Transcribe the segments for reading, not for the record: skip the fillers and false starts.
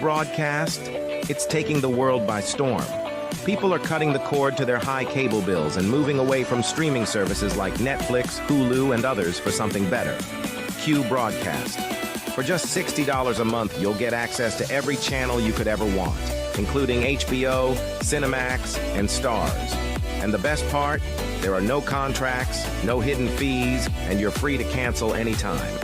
Broadcast, it's taking the world by storm. People are cutting the cord to their high cable bills and moving away from streaming services like Netflix, Hulu, and others for something better. Q Broadcast. For just $60 a month, you'll get access to every channel you could ever want, including HBO, Cinemax, and Stars. And the best part? There are no contracts, no hidden fees, and you're free to cancel anytime.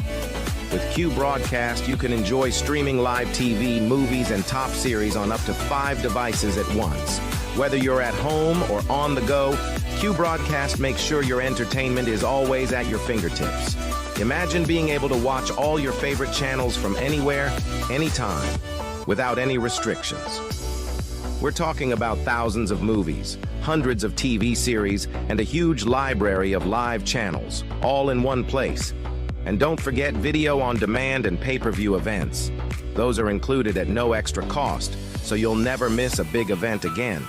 With Q Broadcast, you can enjoy streaming live TV, movies, and top series on up to 5 devices at once. Whether you're at home or on the go, Q Broadcast makes sure your entertainment is always at your fingertips. Imagine being able to watch all your favorite channels from anywhere, anytime, without any restrictions. We're talking about thousands of movies, hundreds of TV series, and a huge library of live channels, all in one place. And don't forget video on demand and pay-per-view events. Those are included at no extra cost, so you'll never miss a big event again.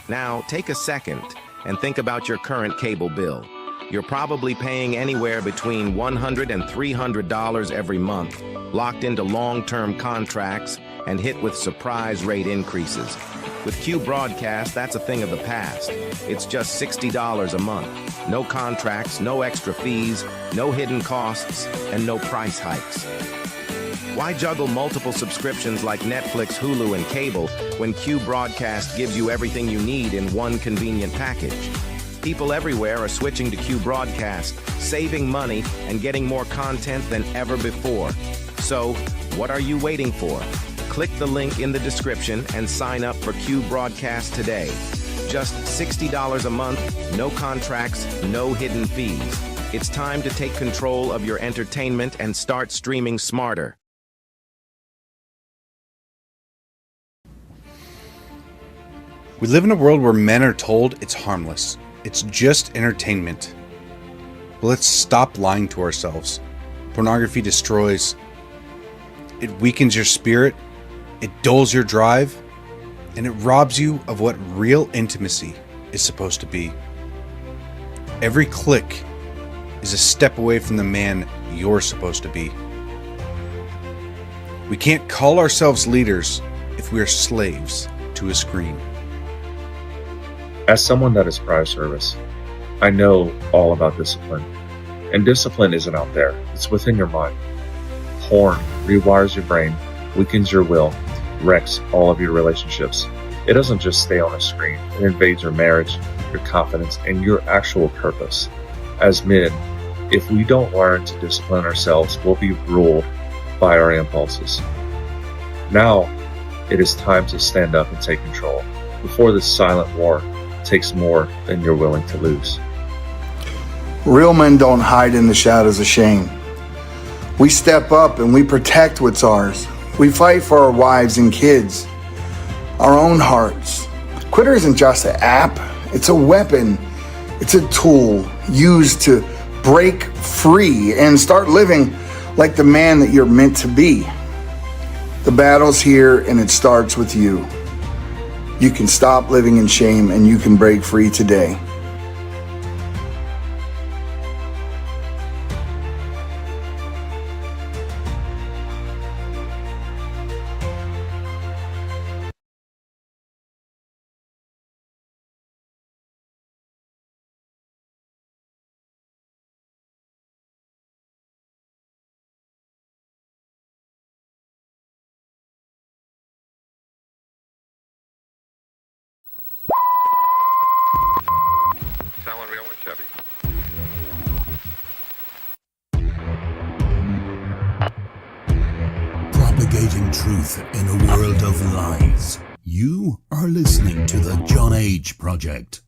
Now, take a second and think about your current cable bill. You're probably paying anywhere between $100 and $300 every month, locked into long-term contracts and hit with surprise rate increases. With Q Broadcast, that's a thing of the past. It's just $60 a month. No contracts, no extra fees, no hidden costs, and no price hikes. Why juggle multiple subscriptions like Netflix, Hulu, and cable when Q Broadcast gives you everything you need in one convenient package? People everywhere are switching to Q Broadcast, saving money and getting more content than ever before. So, what are you waiting for? Click the link in the description and sign up for Q Broadcast today. Just $60 a month, no contracts, no hidden fees. It's time to take control of your entertainment and start streaming smarter. We live in a world where men are told it's harmless. It's just entertainment. But let's stop lying to ourselves. Pornography destroys. It weakens your spirit. It dulls your drive. And it robs you of what real intimacy is supposed to be. Every click is a step away from the man you're supposed to be. We can't call ourselves leaders if we are slaves to a screen. As someone that is prior service, I know all about discipline. And discipline isn't out there, it's within your mind. Porn rewires your brain, weakens your will, wrecks all of your relationships. It doesn't just stay on a screen, it invades your marriage, your confidence, and your actual purpose. As men, if we don't learn to discipline ourselves, we'll be ruled by our impulses. Now, it is time to stand up and take control before this silent war takes more than you're willing to lose. Real men don't hide in the shadows of shame. We step up and we protect what's ours. We fight for our wives and kids, our own hearts. Twitter isn't just an app, it's a weapon. It's a tool used to break free and start living like the man that you're meant to be. The battle's here and it starts with you. You can stop living in shame and you can break free today. Propagating truth in a world of lies. You are listening to the John H. Project.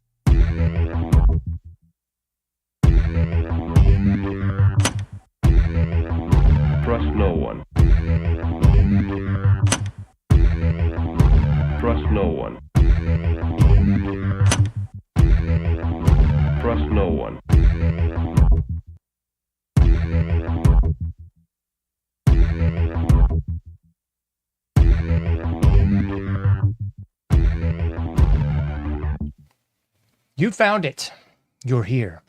Trust no one. Trust no one. Trust no one. You found it. You're here.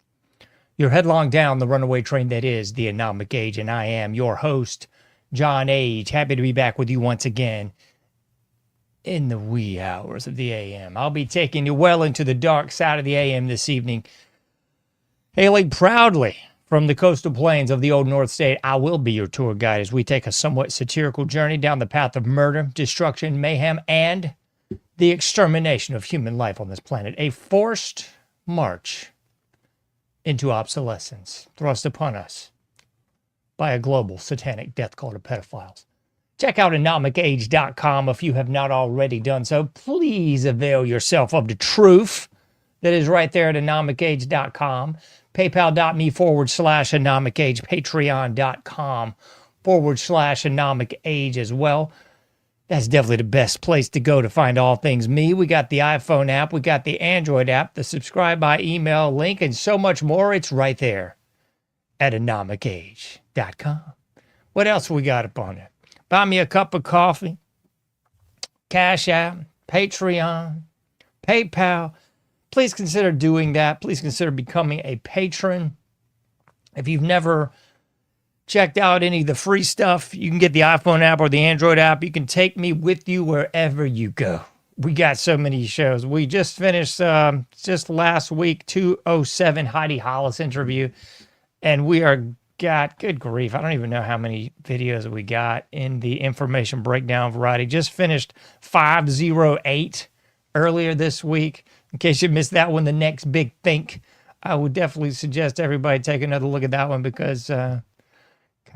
You're headlong down the runaway train that is the Anomic Age, and I am your host, John Age. Happy to be back with you once again in the wee hours of the AM. I'll be taking you well into the dark side of the AM this evening. Hailing proudly from the coastal plains of the old North State, I will be your tour guide as we take a somewhat satirical journey down the path of murder, destruction, mayhem, and the extermination of human life on this planet. A forced march into obsolescence thrust upon us by a global satanic death cult of pedophiles. Check out anomicage.com if you have not already done so. Please avail yourself of the truth that is right there at anomicage.com. PayPal.me/anomicage, Patreon.com/anomicage as well. That's definitely the best place to go to find all things me. We got the iPhone app, we got the Android app, the subscribe by email link, and so much more. It's right there at anomicage.com. What else we got up on it? Buy me a cup of coffee, Cash App, Patreon, PayPal. Please consider doing that. Please consider becoming a patron. If you've never checked out any of the free stuff, you can get the iPhone app or the Android app. You can take me with you wherever you go. We got so many shows. We just finished just last week, 207 Heidi Hollis interview. And we got, good grief, I don't even know how many videos we got in the information breakdown variety. Just finished 508 earlier this week. In case you missed that one, the next big think, I would definitely suggest everybody take another look at that one because kind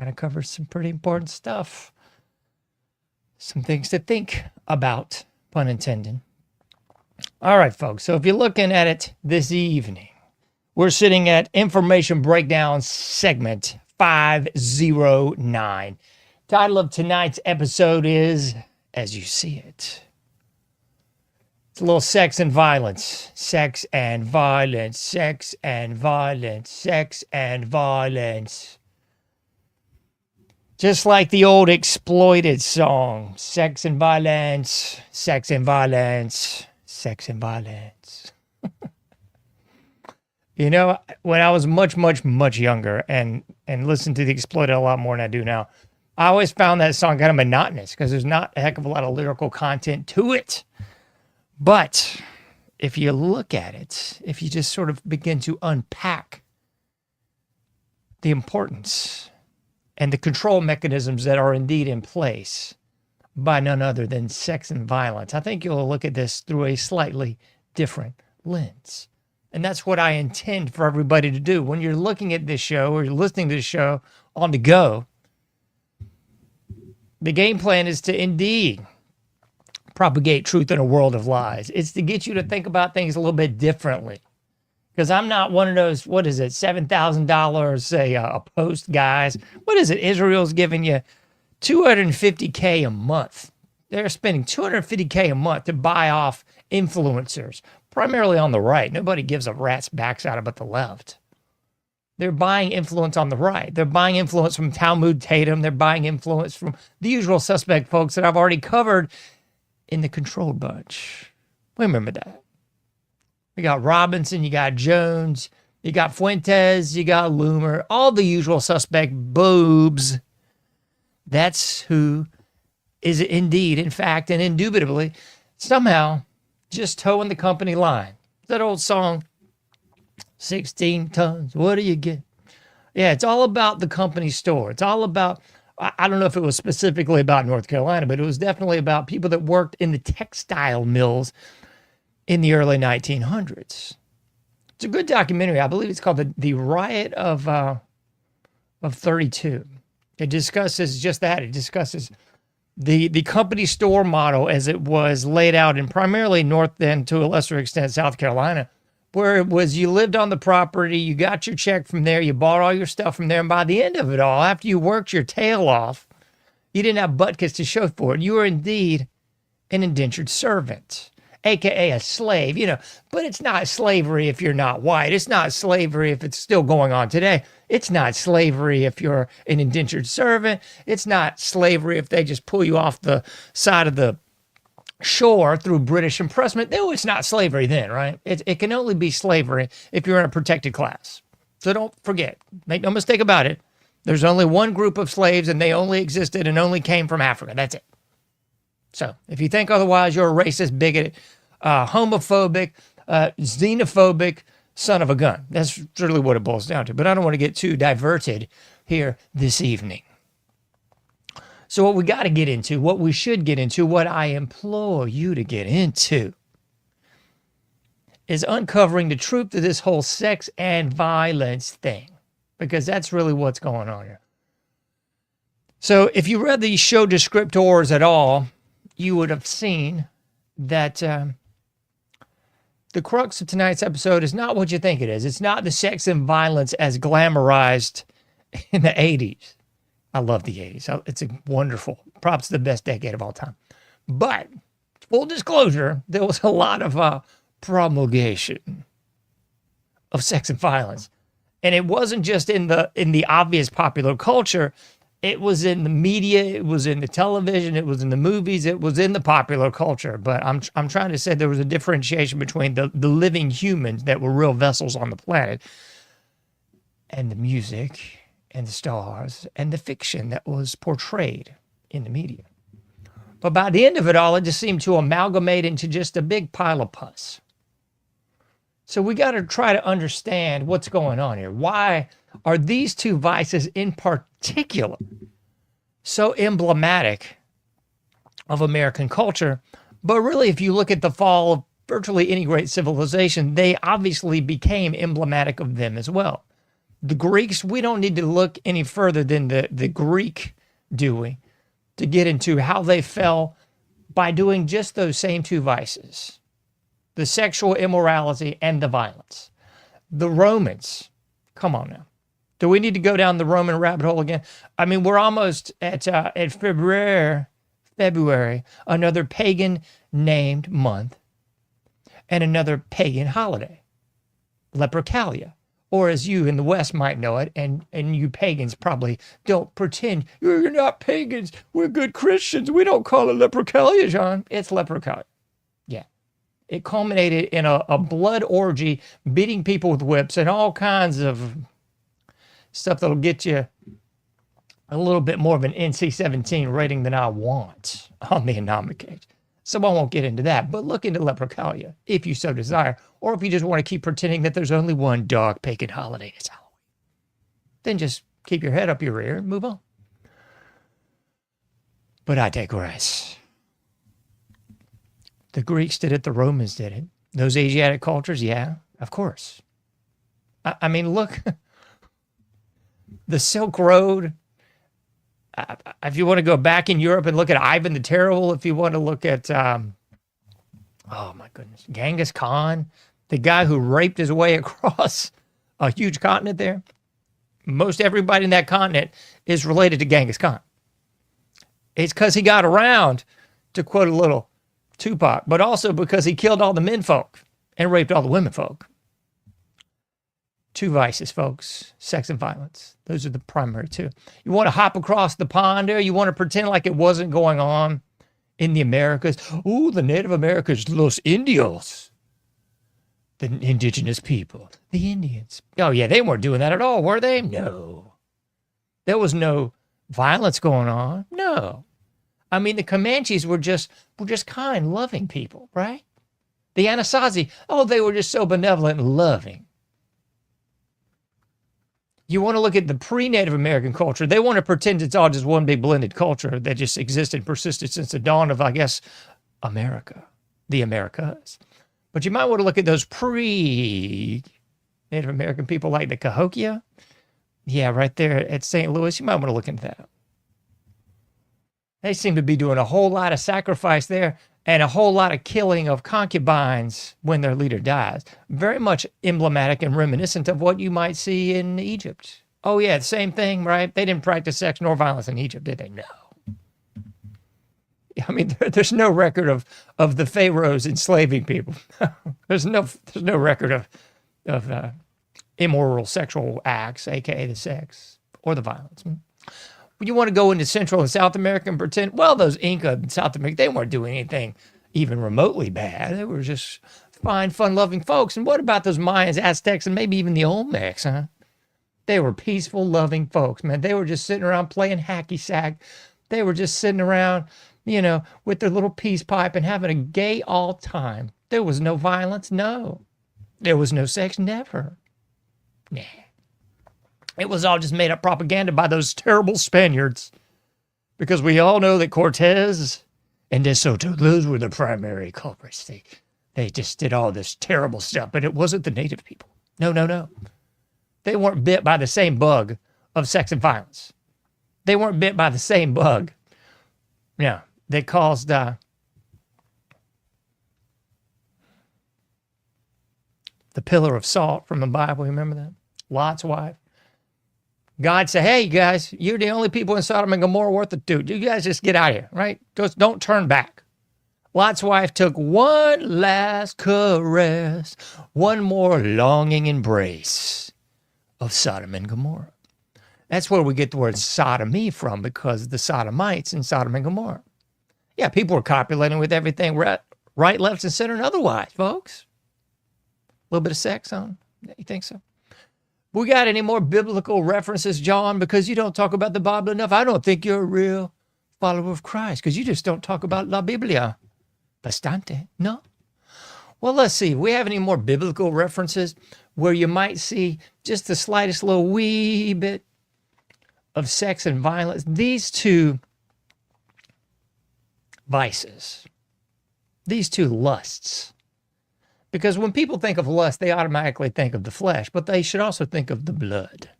of covers some pretty important stuff. Some things to think about, pun intended. All right, folks. So if you're looking at it this evening, we're sitting at Information Breakdown segment 509. Title of tonight's episode is As You See It. It's a little sex and violence. Sex and violence. Sex and violence. Sex and violence. Just like the old Exploited song. Sex and violence. Sex and violence. Sex and violence. You know, when I was much, much, much younger and listened to the Exploited a lot more than I do now, I always found that song kind of monotonous because there's not a heck of a lot of lyrical content to it. But if you look at it, if you just sort of begin to unpack the importance and the control mechanisms that are indeed in place by none other than sex and violence, I think you'll look at this through a slightly different lens. And that's what I intend for everybody to do. When you're looking at this show or you're listening to this show on the go, the game plan is to indeed propagate truth in a world of lies. It's to get you to think about things a little bit differently. Because I'm not one of those, what is it, $7,000, say, a post guys. What is it? Israel's giving you $250K a month. They're spending $250K a month to buy off influencers, primarily on the right. Nobody gives a rat's backside about the left. They're buying influence on the right. They're buying influence from Talmud Tatum. They're buying influence from the usual suspect folks that I've already covered in the controlled bunch. Remember that. You got Robinson, you got Jones, you got Fuentes, you got Loomer, all the usual suspect boobs. That's who is indeed, in fact, and indubitably, somehow just towing the company line. That old song, 16 tons, what do you get? Yeah, it's all about the company store. It's all about, I don't know if it was specifically about North Carolina, but it was definitely about people that worked in the textile mills in the early 1900s. It's a good documentary. I believe it's called The Riot of 32. It discusses just that. It discusses the company store model as it was laid out in primarily North and to a lesser extent South Carolina, where it was you lived on the property, you got your check from there, you bought all your stuff from there, and by the end of it all, after you worked your tail off, you didn't have buttkits to show for it. You were indeed an indentured servant, aka a slave, but it's not slavery if you're not white. It's not slavery if it's still going on today. It's not slavery if you're an indentured servant. It's not slavery if they just pull you off the side of the shore through British impressment. No, it's not slavery then, right? It can only be slavery if you're in a protected class. So don't forget, make no mistake about it. There's only one group of slaves, and they only existed and only came from Africa. That's it. So if you think otherwise, you're a racist, bigoted, homophobic, xenophobic son of a gun. That's really what it boils down to. But I don't want to get too diverted here this evening. So what we got to get into, what we should get into, what I implore you to get into is uncovering the truth of this whole sex and violence thing, because that's really what's going on here. So if you read these show descriptors at all, you would have seen that the crux of tonight's episode is not what you think it is. It's not the sex and violence as glamorized in the 80s. I love the 80s. It's a wonderful, perhaps the best decade of all time. But full disclosure, there was a lot of promulgation of sex and violence. And it wasn't just in the obvious popular culture. It was in the media, it was in the television, it was in the movies, it was in the popular culture. But I'm trying to say there was a differentiation between the living humans that were real vessels on the planet and the music and the stars and the fiction that was portrayed in the media. But by the end of it all, it just seemed to amalgamate into just a big pile of pus. So we got to try to understand what's going on here. Why are these two vices in particular so emblematic of American culture? But really, if you look at the fall of virtually any great civilization, they obviously became emblematic of them as well. The Greeks, we don't need to look any further than the Greek doing to get into how they fell by doing just those same two vices, the sexual immorality and the violence. The Romans, come on now. Do we need to go down the Roman rabbit hole again? I mean, we're almost at February, another pagan named month and another pagan holiday, Lupercalia. Or as you in the West might know it, and you pagans probably don't pretend, you're not pagans, we're good Christians, we don't call it Lupercalia, John. It's Lupercalia. Yeah. It culminated in a blood orgy, beating people with whips and all kinds of stuff that'll get you a little bit more of an NC-17 rating than I want on the anomic cage. So I won't get into that, but look into Lupercalia if you so desire, or if you just want to keep pretending that there's only one dog pagan holiday, it's Halloween. Then just keep your head up your rear and move on. But I digress. The Greeks did it, the Romans did it. Those Asiatic cultures, yeah, of course. I mean, look, the Silk Road. If you want to go back in Europe and look at Ivan the Terrible, if you want to look at, oh my goodness, Genghis Khan, the guy who raped his way across a huge continent there. Most everybody in that continent is related to Genghis Khan. It's because he got around, to quote a little Tupac, but also because he killed all the men folk and raped all the women folk. Two vices, folks, sex and violence. Those are the primary two. You want to hop across the pond there? You want to pretend like it wasn't going on in the Americas? Ooh, the Native Americans, Los Indios. The indigenous people, the Indians. Oh, yeah, they weren't doing that at all, were they? No. There was no violence going on. No. I mean, the Comanches were just kind, loving people, right? The Anasazi, oh, they were just so benevolent and loving. You want to look at the pre-Native American culture. They want to pretend it's all just one big blended culture that just existed and persisted since the dawn of, I guess, America, the Americas. But you might want to look at those pre-Native American people like the Cahokia. Yeah, right there at St. Louis. You might want to look into that. They seem to be doing a whole lot of sacrifice there and a whole lot of killing of concubines when their leader dies. Very much emblematic and reminiscent of what you might see in Egypt. Oh, yeah, the same thing, right? They didn't practice sex nor violence in Egypt, did they? No. I mean, there's no record of the pharaohs enslaving people. there's no record of immoral sexual acts, aka the sex or the violence. When you want to go into Central and South America and pretend, well, those Inca in South America, they weren't doing anything even remotely bad. They were just fine, fun-loving folks. And what about those Mayans, Aztecs, and maybe even the Olmecs, huh? They were peaceful, loving folks, man. They were just sitting around playing hacky sack. They were just sitting around, you know, with their little peace pipe and having a gay all time. There was no violence, no. There was no sex, never. Nah. It was all just made up propaganda by those terrible Spaniards. Because we all know that Cortez and De Soto, those were the primary culprits. They just did all this terrible stuff, but it wasn't the native people. No, no, no. They weren't bit by the same bug of sex and violence. They weren't bit by the same bug. Yeah, that caused the pillar of salt from the Bible. Remember that? Lot's wife. God said, hey, guys, you're the only people in Sodom and Gomorrah worth the dude. You guys just get out of here, right? Just don't turn back. Lot's wife took one last caress, one more longing embrace of Sodom and Gomorrah. That's where we get the word sodomy from, because the sodomites in Sodom and Gomorrah. Yeah, people were copulating with everything right, left, and center, and otherwise, folks. A little bit of sex on. You think so? We got any more biblical references, John? Because you don't talk about the Bible enough. I don't think you're a real follower of Christ, because you just don't talk about La Biblia. Bastante. No? Well, let's see. We have any more biblical references where you might see just the slightest little wee bit of sex and violence? These two vices, these two lusts. Because when people think of lust, they automatically think of the flesh, but they should also think of the blood.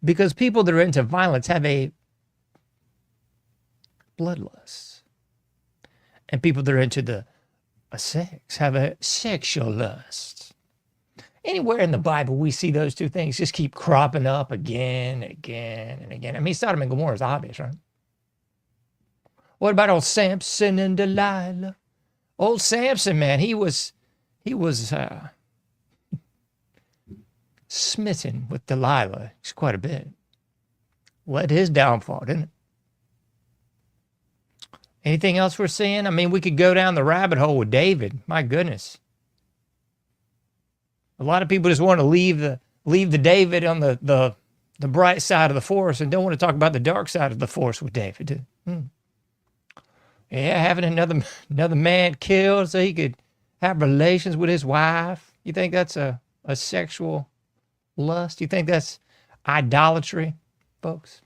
Because people that are into violence have a bloodlust. And people that are into a sex have a sexual lust. Anywhere in the Bible, we see those two things just keep cropping up again, again, and again. I mean, Sodom and Gomorrah is obvious, right? What about old Samson and Delilah? Old Samson, man, he was smitten with Delilah. It's quite a bit. Led his downfall, didn't it? Anything else we're seeing? I mean, we could go down the rabbit hole with David. My goodness. A lot of people just want to leave the David on the bright side of the force and don't want to talk about the dark side of the force with David. Yeah, having another man killed so he could have relations with his wife. You think that's a sexual lust? You think that's idolatry, folks?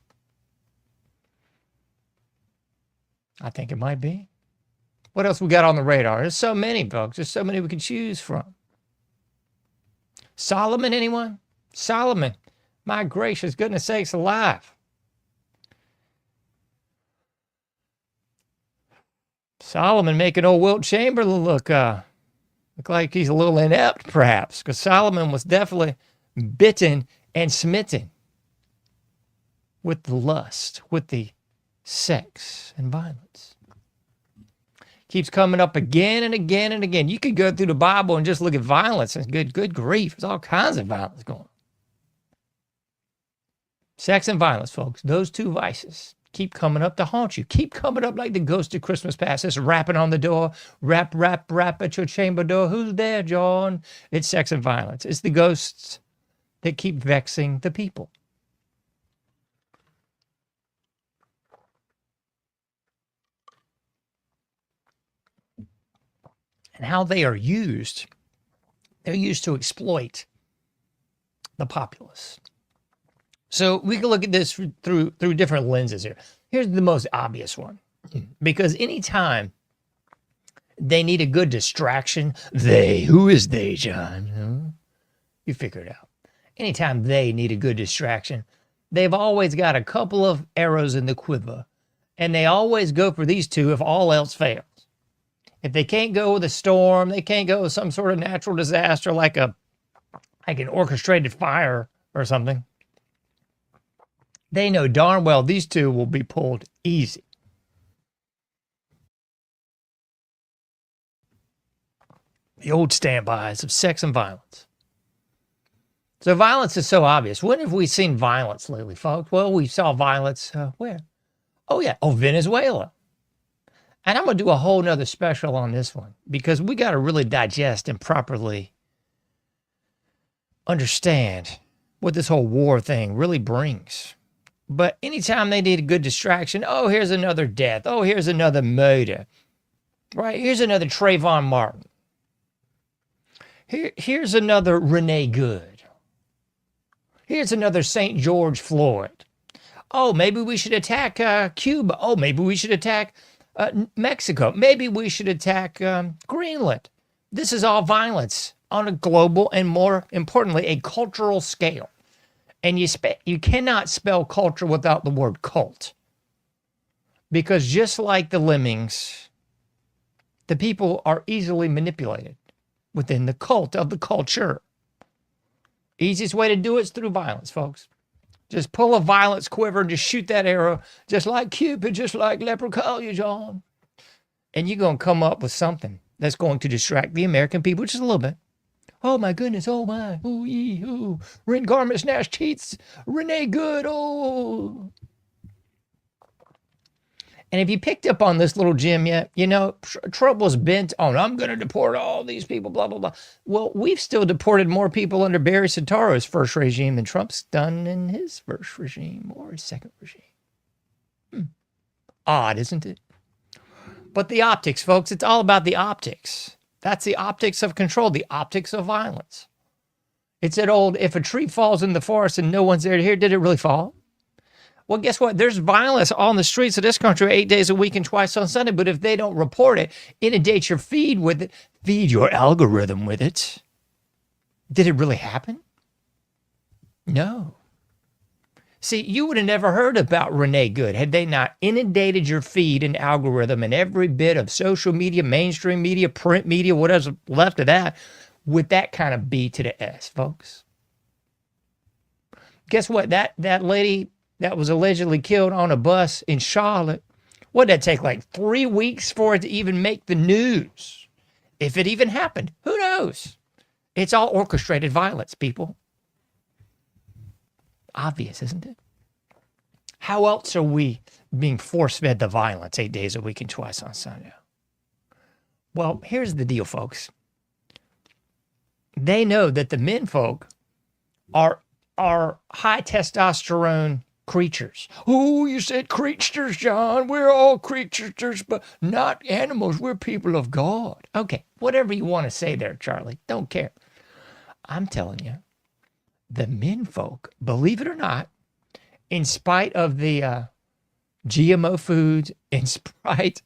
I think it might be. What else we got on the radar? There's so many, folks. There's so many we can choose from. Solomon, anyone? Solomon, my gracious goodness sakes alive. Solomon making old Wilt Chamberlain look like he's a little inept, perhaps, because Solomon was definitely bitten and smitten with the lust, with the sex and violence. Keeps coming up again and again and again. You could go through the Bible and just look at violence, and good grief, there's all kinds of violence going on. Sex and violence, folks, those two vices keep coming up to haunt you. Keep coming up like the ghost of Christmas past. It's rapping on the door. Rap, rap, rap at your chamber door. Who's there, John? It's sex and violence. It's the ghosts that keep vexing the people. And how they are used, they're used to exploit the populace. So we can look at this through different lenses here. Here's the most obvious one. Because anytime they need a good distraction, who is they, John? You figure it out. Anytime they need a good distraction, they've always got a couple of arrows in the quiver. And they always go for these two if all else fails. If they can't go with a storm, they can't go with some sort of natural disaster like an orchestrated fire or something. They know darn well these two will be pulled easy. The old standbys of sex and violence. So violence is so obvious. When have we seen violence lately, folks? Well, we saw violence where? Oh, yeah. Oh, Venezuela. And I'm going to do a whole nother special on this one because we got to really digest and properly understand what this whole war thing really brings. But anytime they need a good distraction, oh, here's another death. Oh, here's another murder. Right? Here's another Trayvon Martin. Here's another Renee Good. Here's another St. George Floyd. Oh, maybe we should attack Cuba. Oh, maybe we should attack Mexico. Maybe we should attack Greenland. This is all violence on a global and, more importantly, a cultural scale. And you cannot spell culture without the word cult. Because just like the lemmings, the people are easily manipulated within the cult of the culture. Easiest way to do it is through violence, folks. Just pull a violence quiver and just shoot that arrow, just like Cupid, just like Leprechaun, John. And you're going to come up with something that's going to distract the American people just a little bit. Oh my goodness, oh my, ooh, ee, ooh. Rent garments, Nash teeth, Renee Good, oh. And if you picked up on this little gem yet, you know, Trump was bent on, I'm going to deport all these people, blah, blah, blah. Well, we've still deported more people under Barry Soetoro's first regime than Trump's done in his first regime or his second regime. Odd, isn't it? But the optics, folks, it's all about the optics. That's the optics of control, the optics of violence. It's that old, if a tree falls in the forest and no one's there to hear, did it really fall? Well, guess what? There's violence on the streets of this country 8 days a week and twice on Sunday. But if they don't report it, inundate your feed with it, feed your algorithm with it. Did it really happen? No. See, you would have never heard about Renee Good had they not inundated your feed and algorithm and every bit of social media, mainstream media, print media, whatever's left of that, with that kind of B to the S, folks. Guess what? That lady that was allegedly killed on a bus in Charlotte, what did that take, like 3 weeks for it to even make the news? If it even happened, who knows? It's all orchestrated violence, people. Obvious, isn't it? How else are we being force-fed the violence 8 days a week and twice on Sunday? Well, here's the deal, folks. They know that the men folk are high testosterone creatures. Oh, you said creatures, John. We're all creatures, but not animals. We're people of God. Okay, whatever you want to say there, Charlie. Don't care. I'm telling you, the men folk, believe it or not, in spite of the GMO foods, in spite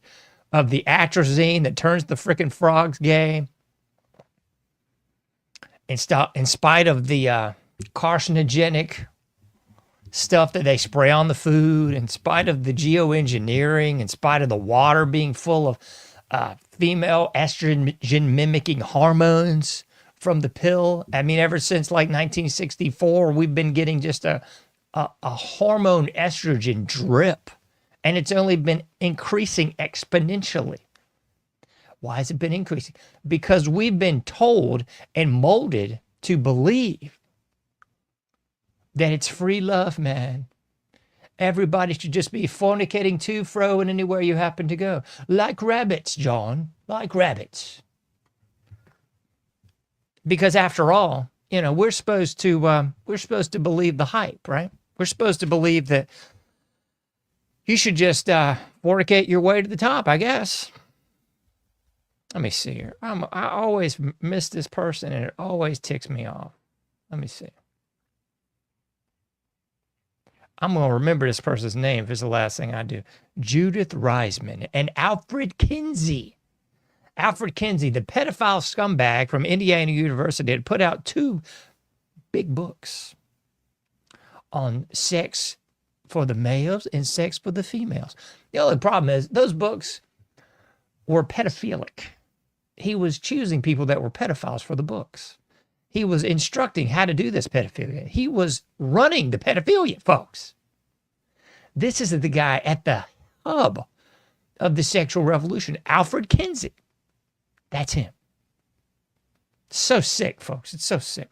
of the atrazine that turns the frickin' frogs gay, in spite of the carcinogenic stuff that they spray on the food, in spite of the geoengineering, in spite of the water being full of female estrogen mimicking hormones from the pill. I mean, ever since like 1964, we've been getting just a hormone estrogen drip, and it's only been increasing exponentially. Why has it been increasing? Because we've been told and molded to believe that it's free love, man. Everybody should just be fornicating to, fro, and anywhere you happen to go. Like rabbits, John, like rabbits. Because after all, you know, we're supposed to believe the hype, right? We're supposed to believe that you should just fornicate your way to the top, I guess. Let me see here. I always miss this person, and it always ticks me off. Let me see. I'm going to remember this person's name if it's the last thing I do. Judith Reisman and Alfred Kinsey. Alfred Kinsey, the pedophile scumbag from Indiana University, had put out 2 big books on sex for the males and sex for the females. The only problem is those books were pedophilic. He was choosing people that were pedophiles for the books. He was instructing how to do this pedophilia. He was running the pedophilia, folks. This is the guy at the hub of the sexual revolution, Alfred Kinsey. That's him. So sick, folks. It's so sick.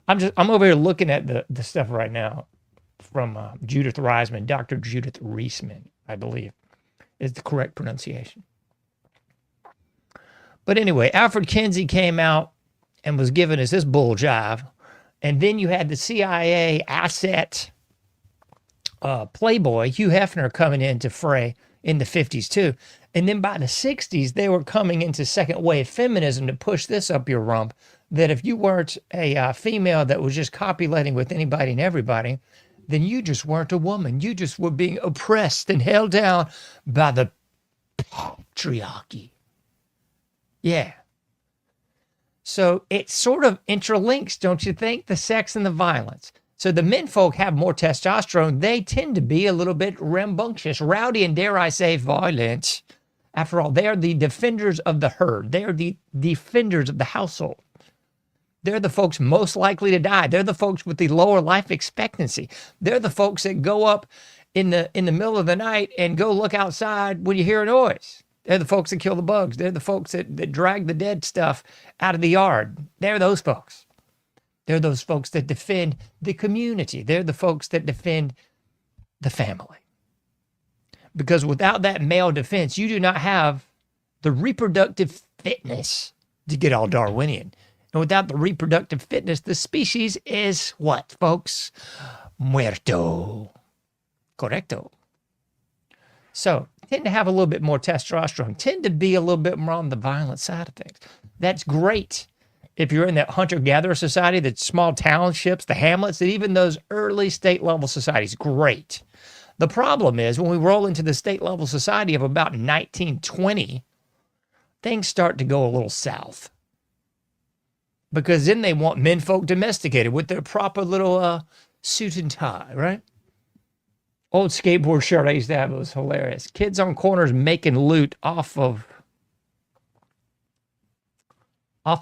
I'm over here looking at the stuff right now from Judith Reisman, Dr. Judith Reisman, I believe, is the correct pronunciation. But anyway, Alfred Kinsey came out and was giving us this bull jive And then you had the CIA asset playboy, Hugh Hefner, coming into fray in the 50s too. And then by the 60s, they were coming into second wave feminism to push this up your rump, that if you weren't a female that was just copulating with anybody and everybody, then you just weren't a woman. You just were being oppressed and held down by the patriarchy. Yeah. So it sort of interlinks, don't you think? The sex and the violence. So the men folk have more testosterone. They tend to be a little bit rambunctious, rowdy, and dare I say violent. After all, they are the defenders of the herd. They are the defenders of the household. They're the folks most likely to die. They're the folks with the lower life expectancy. They're the folks that go up in the middle of the night and go look outside when you hear a noise. They're the folks that kill the bugs. They're the folks that drag the dead stuff out of the yard. They're those folks. They're those folks that defend the community. They're the folks that defend the family. Because without that male defense, you do not have the reproductive fitness to get all Darwinian. And without the reproductive fitness, the species is what, folks? Muerto. Correcto. So, tend to have a little bit more testosterone, tend to be a little bit more on the violent side of things. That's great if you're in that hunter-gatherer society, the small townships, the hamlets, and even those early state-level societies. Great. The problem is when we roll into the state-level society of about 1920, things start to go a little south. Because then they want menfolk domesticated with their proper little suit and tie, right? Old skateboard shirt I used to have, it was hilarious. Kids on corners making loot off of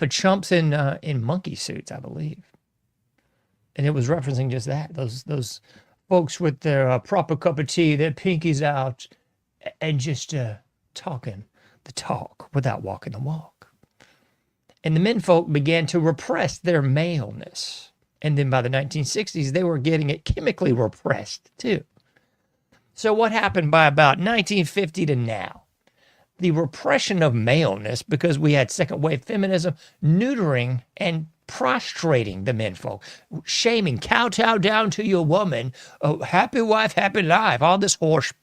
chumps in monkey suits, I believe. And it was referencing just that. Those folks with their proper cup of tea, their pinkies out, and just talking the talk without walking the walk. And the menfolk began to repress their maleness. And then by the 1960s, they were getting it chemically repressed too. So what happened by about 1950 to now? The repression of maleness, because we had second wave feminism, neutering and prostrating the menfolk, shaming, kowtow down to your woman, oh, happy wife, happy life, all this horse.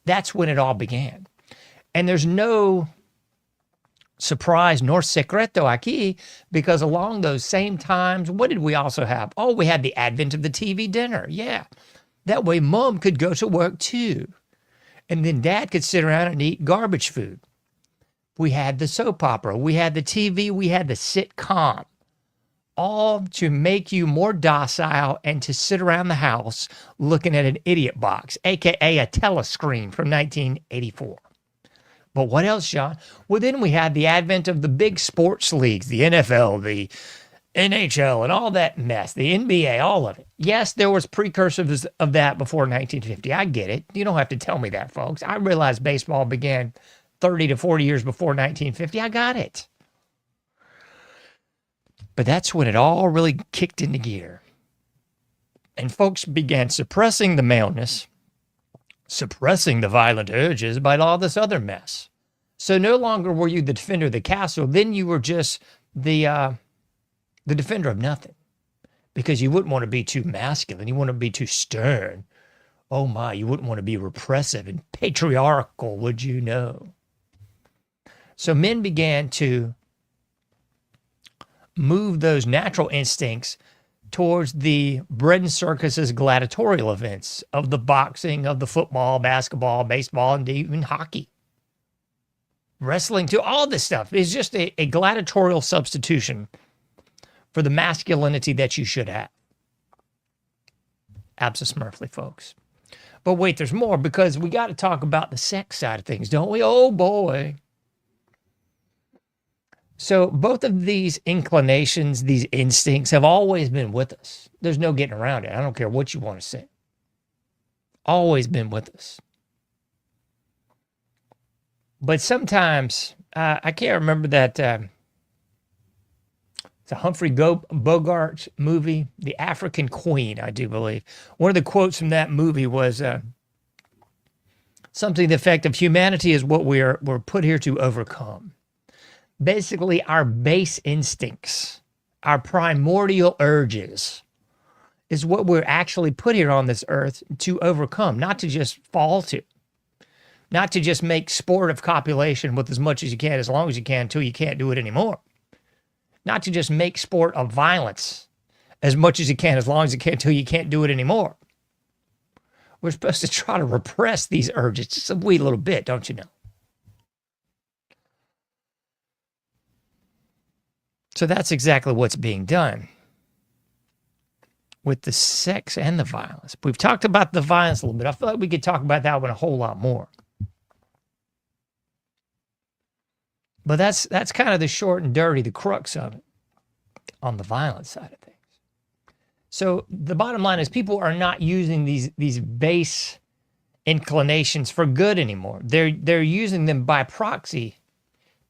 That's when it all began. And there's no surprise nor secreto aquí, because along those same times, what did we also have? Oh, we had the advent of the TV dinner. Yeah. That way mom could go to work too. And then dad could sit around and eat garbage food. We had the soap opera. We had the TV. We had the sitcom. All to make you more docile and to sit around the house looking at an idiot box, a.k.a. a telescreen from 1984. But what else, John? Well, then we had the advent of the big sports leagues, the NFL, the NHL, and all that mess, the NBA, all of it. Yes, there was precursors of that before 1950. I get it. You don't have to tell me that, folks. I realize baseball began 30 to 40 years before 1950. I got it. But that's when it all really kicked into gear. And folks began suppressing the maleness, suppressing the violent urges by all this other mess. So no longer were you the defender of the castle, then you were just the defender of nothing. Because you wouldn't want to be too masculine, you wouldn't want to be too stern. Oh my, you wouldn't want to be repressive and patriarchal, would you know? So men began to move those natural instincts towards the bread and circuses gladiatorial events of the boxing, of the football, basketball, baseball, and even hockey. Wrestling too, all this stuff is just a gladiatorial substitution for the masculinity that you should have. Abso-Smurfly, folks. But wait, there's more, because we got to talk about the sex side of things, don't we? Oh boy. So both of these inclinations, these instincts have always been with us. There's no getting around it. I don't care what you want to say. Always been with us. But sometimes, I can't remember that, it's a Humphrey Bogart movie, The African Queen, I do believe. One of the quotes from that movie was something to the effect of, humanity is what we're put here to overcome. Basically, our base instincts, our primordial urges is what we're actually put here on this earth to overcome, not to just fall to, not to just make sport of copulation with as much as you can, as long as you can, until you can't do it anymore. Not to just make sport of violence as much as you can, as long as you can, until you can't do it anymore. We're supposed to try to repress these urges just a wee little bit, don't you know? So that's exactly what's being done with the sex and the violence. We've talked about the violence a little bit. I feel like we could talk about that one a whole lot more. But that's kind of the short and dirty, the crux of it on the violence side of things. So the bottom line is people are not using these base inclinations for good anymore. They're using them by proxy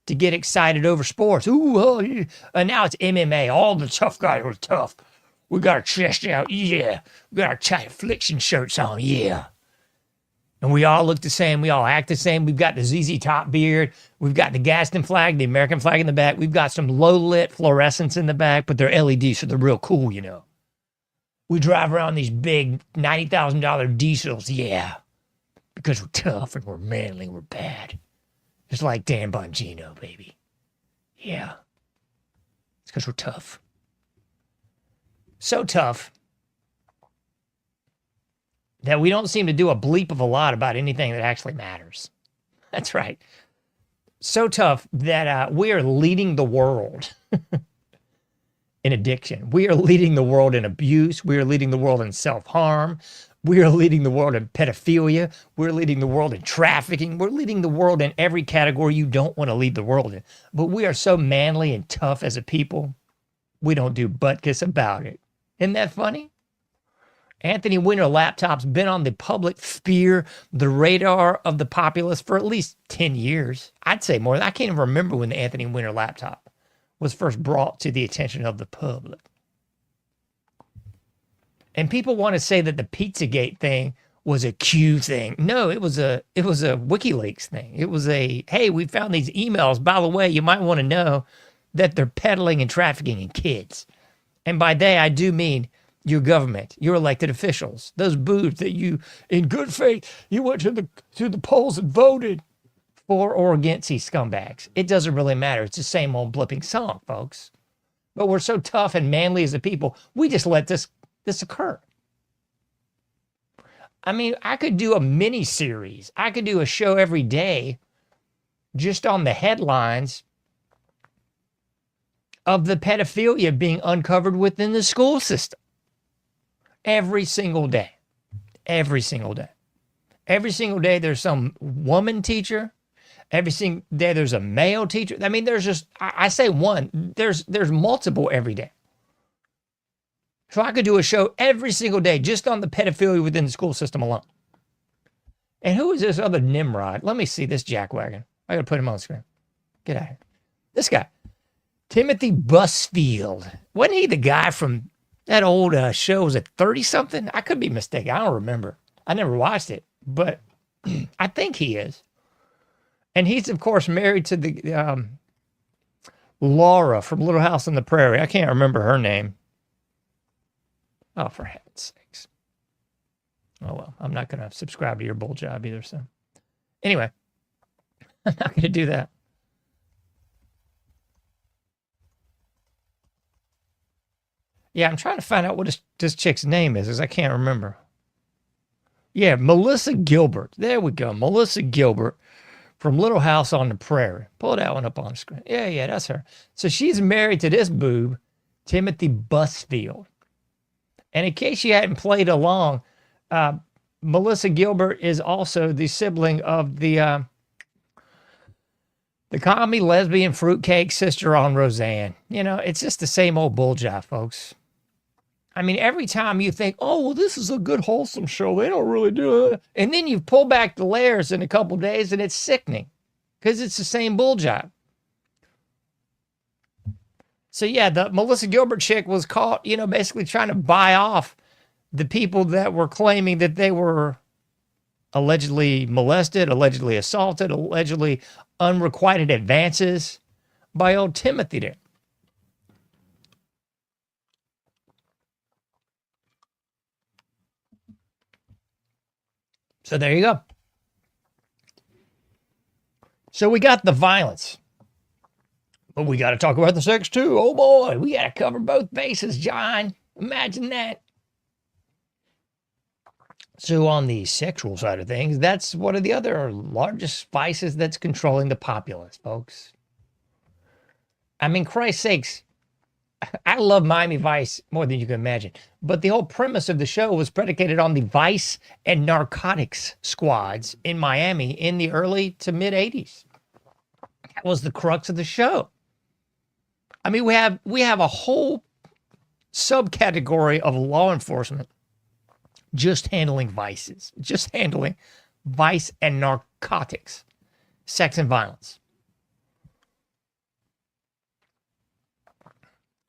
to get excited over sports. Ooh, oh, yeah. And now it's MMA. All the tough guys are tough. We got our chest out. Yeah. We got our tight affliction shirts on. Yeah. And we all look the same. We all act the same. We've got the ZZ Top beard. We've got the Gaston flag, the American flag in the back. We've got some low-lit fluorescents in the back, but they're LED, so they're real cool, you know. We drive around these big $90,000 diesels, yeah, because we're tough and we're manly and we're bad. Just like Dan Bongino, baby. Yeah. It's because we're tough. So tough that we don't seem to do a bleep of a lot about anything that actually matters. That's right. So tough that we are leading the world in addiction. We are leading the world in abuse. We are leading the world in self-harm. We are leading the world in pedophilia. We're leading the world in trafficking. We're leading the world in every category you don't want to lead the world in. But we are so manly and tough as a people, we don't do butkus about it. Isn't that funny? Anthony Weiner laptop's been on the public sphere, the radar of the populace for at least 10 years. I'd say more. I can't even remember when the Anthony Weiner laptop was first brought to the attention of the public. And people want to say that the Pizzagate thing was a Q thing. No, it was a WikiLeaks thing. It was a, hey, we found these emails. By the way, you might want to know that they're peddling and trafficking in kids. And by they, I do mean your government, your elected officials, those boobs that you, in good faith, you went to the polls and voted for or against these scumbags. It doesn't really matter. It's the same old blipping song, folks. But we're so tough and manly as a people, we just let this occur. I mean, I could do a mini series. I could do a show every day just on the headlines of the pedophilia being uncovered within the school system. Every single day. Every single day. Every single day there's some woman teacher. Every single day there's a male teacher. I mean, there's just, I say one, there's multiple every day. So I could do a show every single day just on the pedophilia within the school system alone. And who is this other Nimrod? Let me see this jackwagon. I got to put him on the screen. Get out of here. This guy, Timothy Busfield. Wasn't he the guy from that old show? Was it 30-something? I could be mistaken. I don't remember. I never watched it, but I think he is. And he's, of course, married to the Laura from Little House on the Prairie. I can't remember her name. Oh, for heaven's sakes. Oh, well, I'm not going to subscribe to your bull job either, so. Anyway, I'm not going to do that. Yeah, I'm trying to find out what this chick's name is, because I can't remember. Yeah, Melissa Gilbert. There we go. Melissa Gilbert from Little House on the Prairie. Pull that one up on the screen. Yeah, that's her. So she's married to this boob, Timothy Busfield. And in case you hadn't played along, Melissa Gilbert is also the sibling of the commie lesbian fruitcake sister on Roseanne. You know, it's just the same old bull jive, folks. I mean, every time you think, oh, well, this is a good, wholesome show. They don't really do it. And then you pull back the layers in a couple days and it's sickening because it's the same bull jive. So, yeah, the Melissa Gilbert chick was caught, you know, basically trying to buy off the people that were claiming that they were allegedly molested, allegedly assaulted, allegedly unrequited advances by old Timothy there. So there you go. So we got the violence, but we got to talk about the sex too. Oh boy, we got to cover both bases, John. Imagine that. So on the sexual side of things, that's one of the other largest vices that's controlling the populace, folks. I mean, Christ's sakes, I love Miami Vice more than you can imagine. But the whole premise of the show was predicated on the vice and narcotics squads in Miami in the early to mid 80s. That was the crux of the show. I mean, we have a whole subcategory of law enforcement just handling vices, just handling vice and narcotics, sex and violence.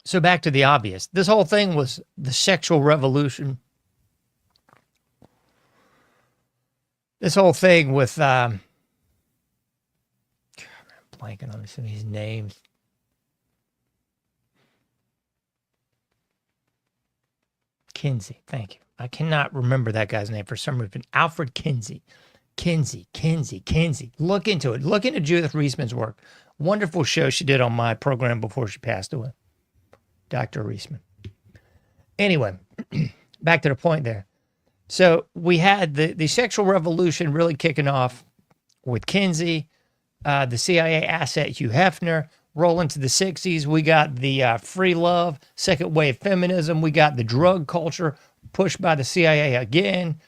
So back to the obvious. This whole thing was the sexual revolution. This whole thing with, I'm blanking on some of these names. Kinsey, thank you. I cannot remember that guy's name for some reason. Alfred Kinsey. Kinsey. Look into it. Look into Judith Reisman's work. Wonderful show she did on my program before she passed away. Dr. Reisman. Anyway, back to the point there. So we had the sexual revolution really kicking off with Kinsey, the CIA asset Hugh Hefner. Roll into the 60s, we got the free love, second wave feminism. We got the drug culture pushed by the CIA again.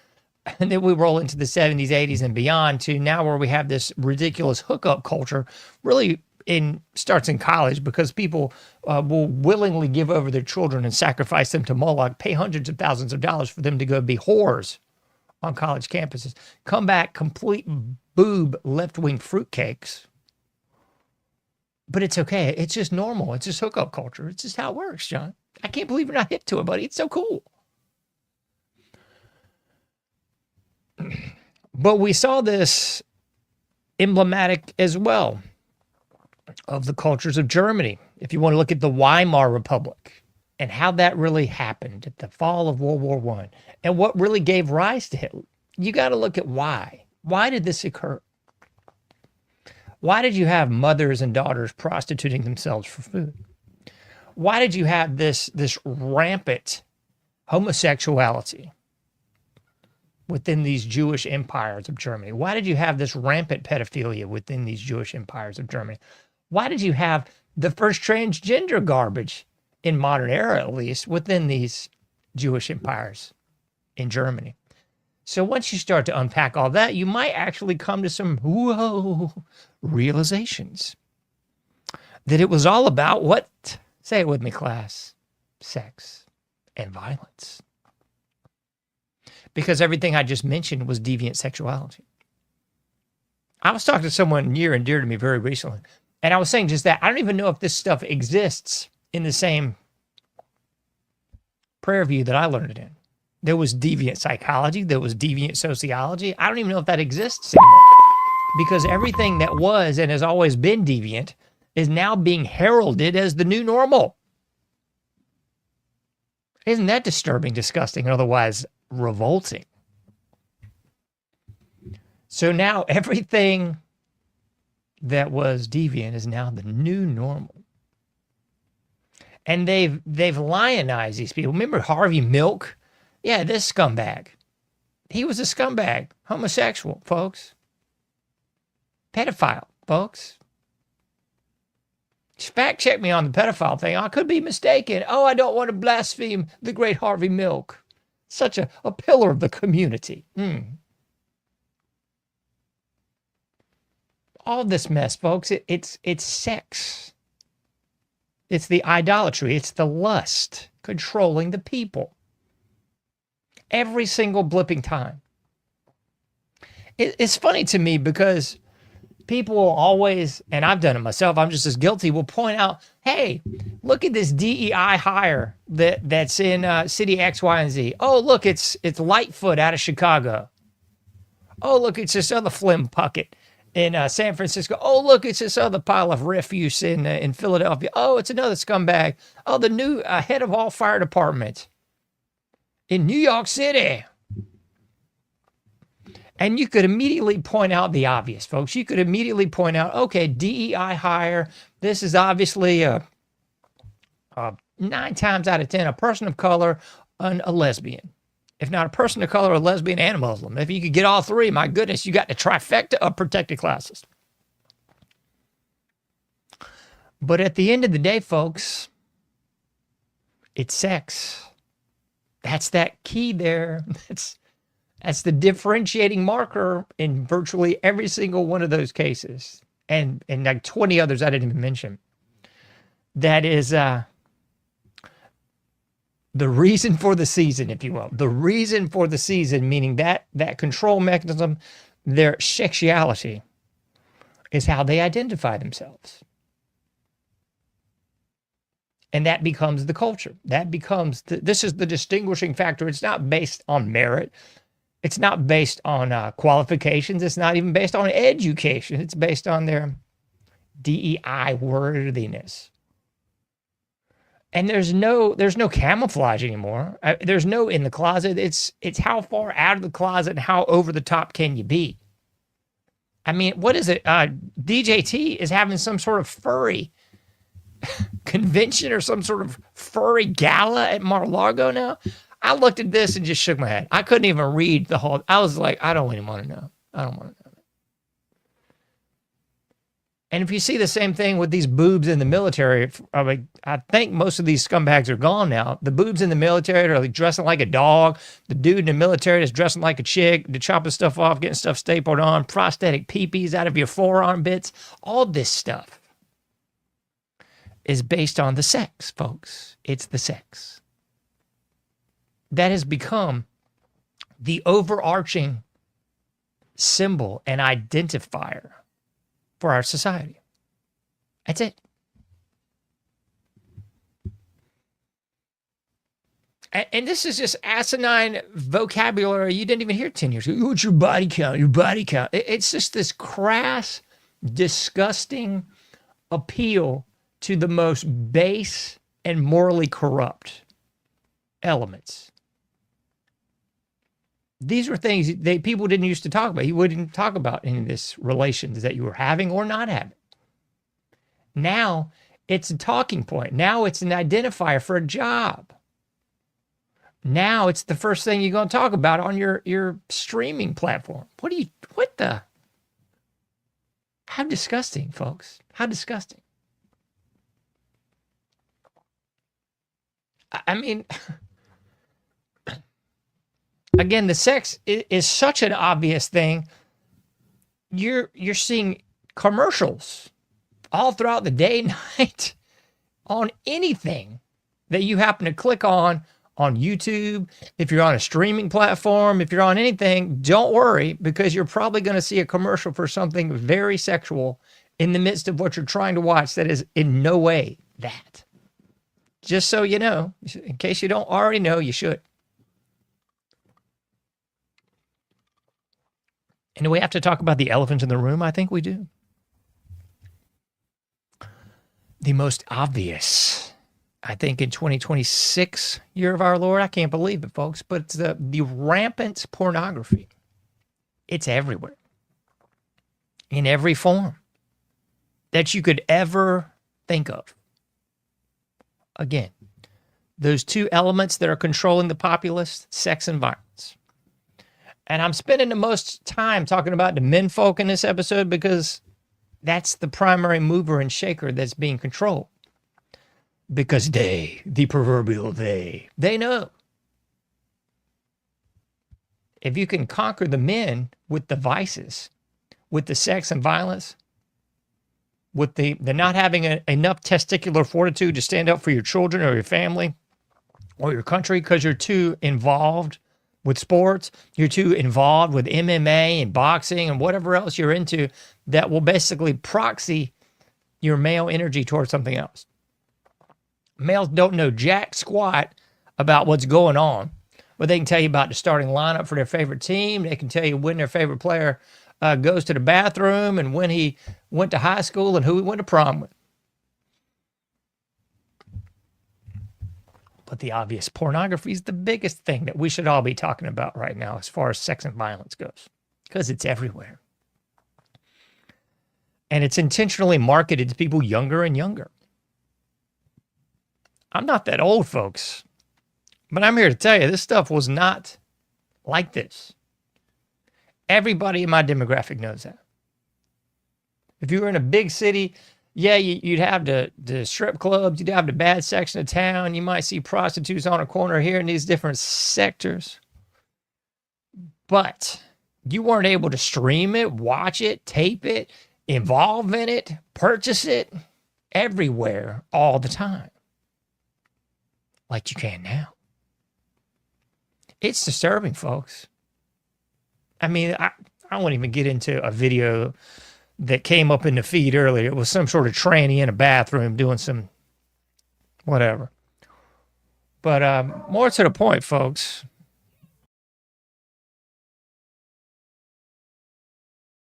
And then we roll into the 70s, 80s, and beyond to now where we have this ridiculous hookup culture really starts in college because people will willingly give over their children and sacrifice them to Moloch, pay hundreds of thousands of dollars for them to go be whores on college campuses, come back complete boob left-wing fruitcakes. But it's okay. It's just normal. It's just hookup culture. It's just how it works, John. I can't believe you're not hip to it, buddy. It's so cool. But we saw this emblematic as well of the cultures of Germany. If you want to look at the Weimar Republic and how that really happened at the fall of World War I and what really gave rise to Hitler, you got to look at why. Why did this occur? Why did you have mothers and daughters prostituting themselves for food? Why did you have this rampant homosexuality within these Jewish empires of Germany? Why did you have this rampant pedophilia within these Jewish empires of Germany? Why did you have the first transgender garbage in modern era, at least, within these Jewish empires in Germany? So once you start to unpack all that, you might actually come to some realizations that it was all about what? Say it with me, class. Sex and violence. Because everything I just mentioned was deviant sexuality. I was talking to someone near and dear to me very recently, and I was saying just that. I don't even know if this stuff exists in the same prayer view that I learned it in. There was deviant psychology. There was deviant sociology. I don't even know if that exists anymore. Because everything that was and has always been deviant is now being heralded as the new normal. Isn't that disturbing, disgusting, and otherwise revolting? So now everything that was deviant is now the new normal. And they've lionized these people. Remember Harvey Milk? Yeah, this scumbag. He was a scumbag, homosexual, folks. Pedophile, folks. Fact check me on the pedophile thing. I could be mistaken. Oh, I don't want to blaspheme the great Harvey Milk. Such a pillar of the community. All this mess, folks, it's sex. It's the idolatry. It's the lust controlling the people. Every single blipping time. It's funny to me because people will always, and I've done it myself, I'm just as guilty, will point out, hey, look at this DEI hire that's in city X, Y, and Z. Oh, look, it's Lightfoot out of Chicago. Oh, look, it's this other Flim Puckett in San Francisco. Oh, look, it's this other pile of refuse in Philadelphia. Oh, it's another scumbag. Oh, the new head of all fire departments in New York City. And you could immediately point out the obvious, folks. You could immediately point out, okay, DEI hire. This is obviously 9 times out of 10, a person of color and a lesbian. If not a person of color, a lesbian, and a Muslim. If you could get all three, my goodness, you got the trifecta of protected classes. But at the end of the day, folks, it's sex. That's that key there. That's the differentiating marker in virtually every single one of those cases. And like 20 others I didn't even mention. That is the reason for the season, if you will. The reason for the season, meaning that control mechanism, their sexuality, is how they identify themselves. And that becomes the culture. That becomes, this is the distinguishing factor. It's not based on merit. It's not based on qualifications. It's not even based on education. It's based on their DEI worthiness. And there's no camouflage anymore. There's no in the closet. It's how far out of the closet and how over the top can you be. I mean, what is it? DJT is having some sort of furry convention or some sort of furry gala at Mar-a-Lago now. I looked at this and just shook my head. I couldn't even read the whole. I was like, I don't even want to know. I don't want to know. And if you see the same thing with these boobs in the military, I think most of these scumbags are gone now. The boobs in the military are like dressing like a dog. The dude in the military is dressing like a chick, to chopping stuff off, getting stuff stapled on, prosthetic peepees out of your forearm bits. All this stuff is based on the sex, folks. It's the sex. That has become the overarching symbol and identifier for our society. That's it. And this is just asinine vocabulary you didn't even hear 10 years ago. What's your body count? Your body count. It's just this crass, disgusting appeal to the most base and morally corrupt elements. These were things people didn't used to talk about. You wouldn't talk about any of this relations that you were having or not having. Now it's a talking point. Now it's an identifier for a job. Now it's the first thing you're going to talk about on your streaming platform. How disgusting, folks. How disgusting. I mean, again, the sex is such an obvious thing. You're seeing commercials all throughout the day, night, on anything that you happen to click on YouTube. If you're on a streaming platform, if you're on anything, don't worry, because you're probably going to see a commercial for something very sexual in the midst of what you're trying to watch that is in no way that. Just so you know, in case you don't already know, you should. And do we have to talk about the elephant in the room? I think we do. The most obvious, I think in 2026, year of our Lord, I can't believe it, folks, but it's the rampant pornography. It's everywhere. In every form that you could ever think of. Again, those two elements that are controlling the populace, sex and violence. And I'm spending the most time talking about the menfolk in this episode because that's the primary mover and shaker that's being controlled. Because they, the proverbial they know. If you can conquer the men with the vices, with the sex and violence, with the not having enough testicular fortitude to stand up for your children or your family or your country because you're too involved with sports, you're too involved with MMA and boxing and whatever else you're into that will basically proxy your male energy towards something else. Males don't know jack squat about what's going on, but they can tell you about the starting lineup for their favorite team. They can tell you when their favorite player goes to the bathroom and when he went to high school and who he went to prom with. But the obvious pornography is the biggest thing that we should all be talking about right now as far as sex and violence goes. Because it's everywhere. And it's intentionally marketed to people younger and younger. I'm not that old, folks, but I'm here to tell you this stuff was not like this. Everybody in my demographic knows that. If you were in a big city, yeah, you'd have the strip clubs, you'd have the bad section of town, you might see prostitutes on a corner here in these different sectors. But you weren't able to stream it, watch it, tape it, involve in it, purchase it everywhere all the time. Like you can now. It's disturbing, folks. I mean, I won't even get into a video that came up in the feed earlier. It was some sort of tranny in a bathroom doing some whatever. But more to the point, folks.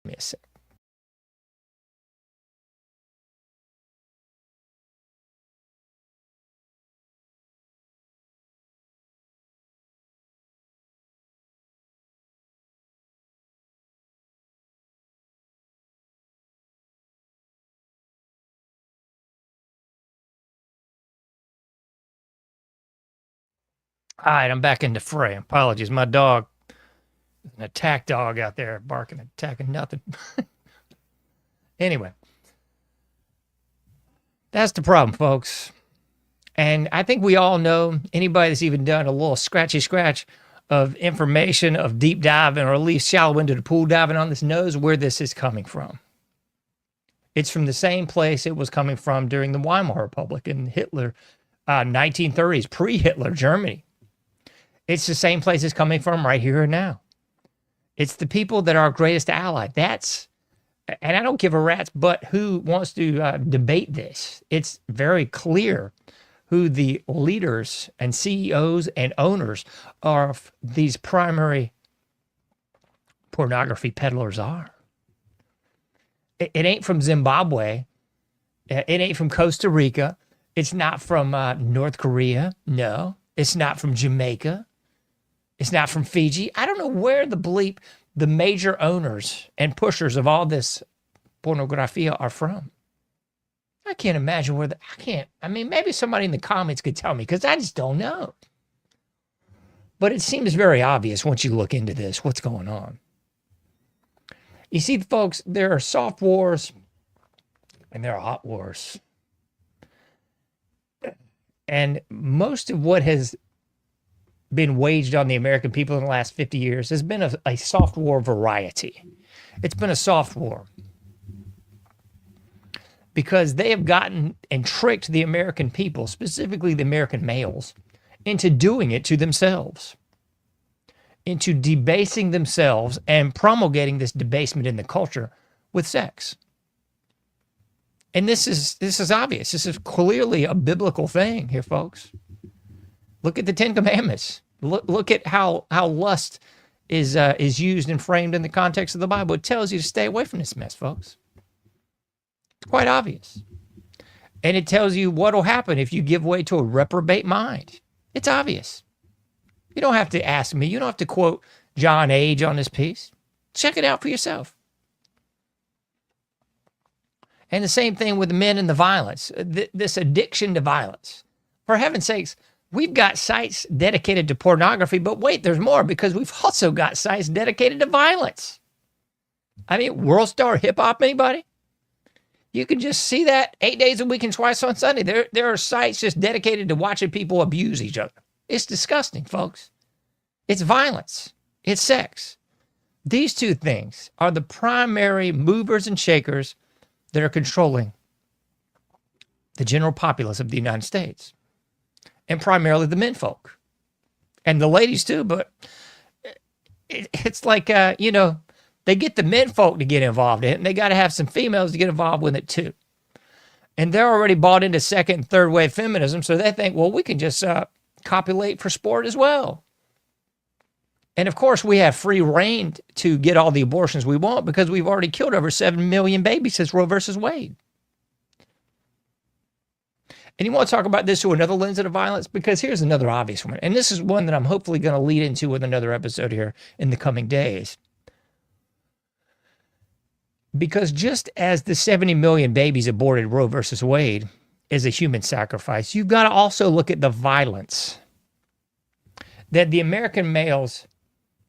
Give me a sec. All right, I'm back in the fray. Apologies. My dog, an attack dog out there barking, attacking nothing. Anyway, that's the problem, folks. And I think we all know, anybody that's even done a little scratchy scratch of information, of deep diving, or at least shallow into the pool diving on this, knows where this is coming from. It's from the same place it was coming from during the Weimar Republic in Hitler, 1930s, pre-Hitler Germany. It's the same place it's coming from right here and now. It's the people that are our greatest ally. That's, and I don't give a rat's butt who wants to debate this. It's very clear who the leaders and CEOs and owners of these primary pornography peddlers are. It ain't from Zimbabwe. It ain't from Costa Rica. It's not from North Korea. No. It's not from Jamaica. It's not from Fiji. I don't know where the bleep the major owners and pushers of all this pornografia are from. I can't imagine where I mean, maybe somebody in the comments could tell me, because I just don't know. But it seems very obvious once you look into this, what's going on. You see, folks, there are soft wars and there are hot wars. And most of what has been waged on the American people in the last 50 years has been a soft war variety. It's been a soft war because they have gotten and tricked the American people, specifically the American males, into doing it to themselves, into debasing themselves and promulgating this debasement in the culture with sex. And this is obvious. This is clearly a biblical thing here, folks. Look at the Ten Commandments. Look at how lust is used and framed in the context of the Bible. It tells you to stay away from this mess, folks. It's quite obvious. And it tells you what will happen if you give way to a reprobate mind. It's obvious. You don't have to ask me. You don't have to quote John Age on this piece. Check it out for yourself. And the same thing with the men and the violence, this addiction to violence. For heaven's sakes, we've got sites dedicated to pornography, but wait, there's more, because we've also got sites dedicated to violence. I mean, World Star Hip Hop, anybody? You can just see that 8 days a week and twice on Sunday. There are sites just dedicated to watching people abuse each other. It's disgusting, folks. It's violence. It's sex. These two things are the primary movers and shakers that are controlling the general populace of the United States, and primarily the menfolk and the ladies too. But it's like, they get the menfolk to get involved in it, and they got to have some females to get involved with it too. And they're already bought into second and third wave feminism, so they think, well, we can just copulate for sport as well. And of course, we have free reign to get all the abortions we want because we've already killed over 7 million babies since Roe versus Wade. And you want to talk about this through another lens of the violence? Because here's another obvious one. And this is one that I'm hopefully going to lead into with another episode here in the coming days. Because just as the 70 million babies aborted Roe versus Wade is a human sacrifice, you've got to also look at the violence that the American males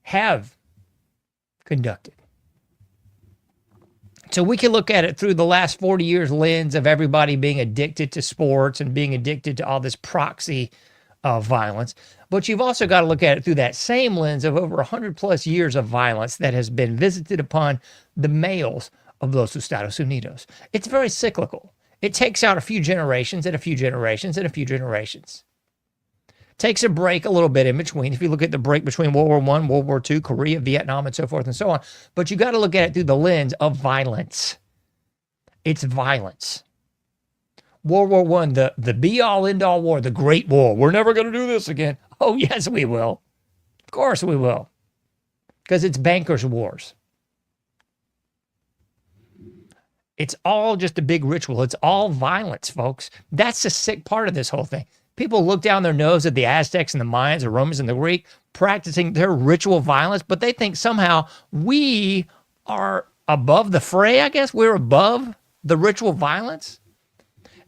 have conducted. So we can look at it through the last 40 years lens of everybody being addicted to sports and being addicted to all this proxy violence. But you've also got to look at it through that same lens of over 100 plus years of violence that has been visited upon the males of Los Estados Unidos. It's very cyclical. It takes out a few generations and a few generations and a few generations. Takes a break a little bit in between. If you look at the break between World War I, World War II, Korea, Vietnam, and so forth and so on. But you got to look at it through the lens of violence. It's violence. World War I, the be-all, end-all war, the Great War. We're never going to do this again. Oh, yes, we will. Of course we will. Because it's bankers' wars. It's all just a big ritual. It's all violence, folks. That's the sick part of this whole thing. People look down their nose at the Aztecs and the Mayans, the Romans and the Greek practicing their ritual violence, but they think somehow we are above the fray, I guess. We're above the ritual violence.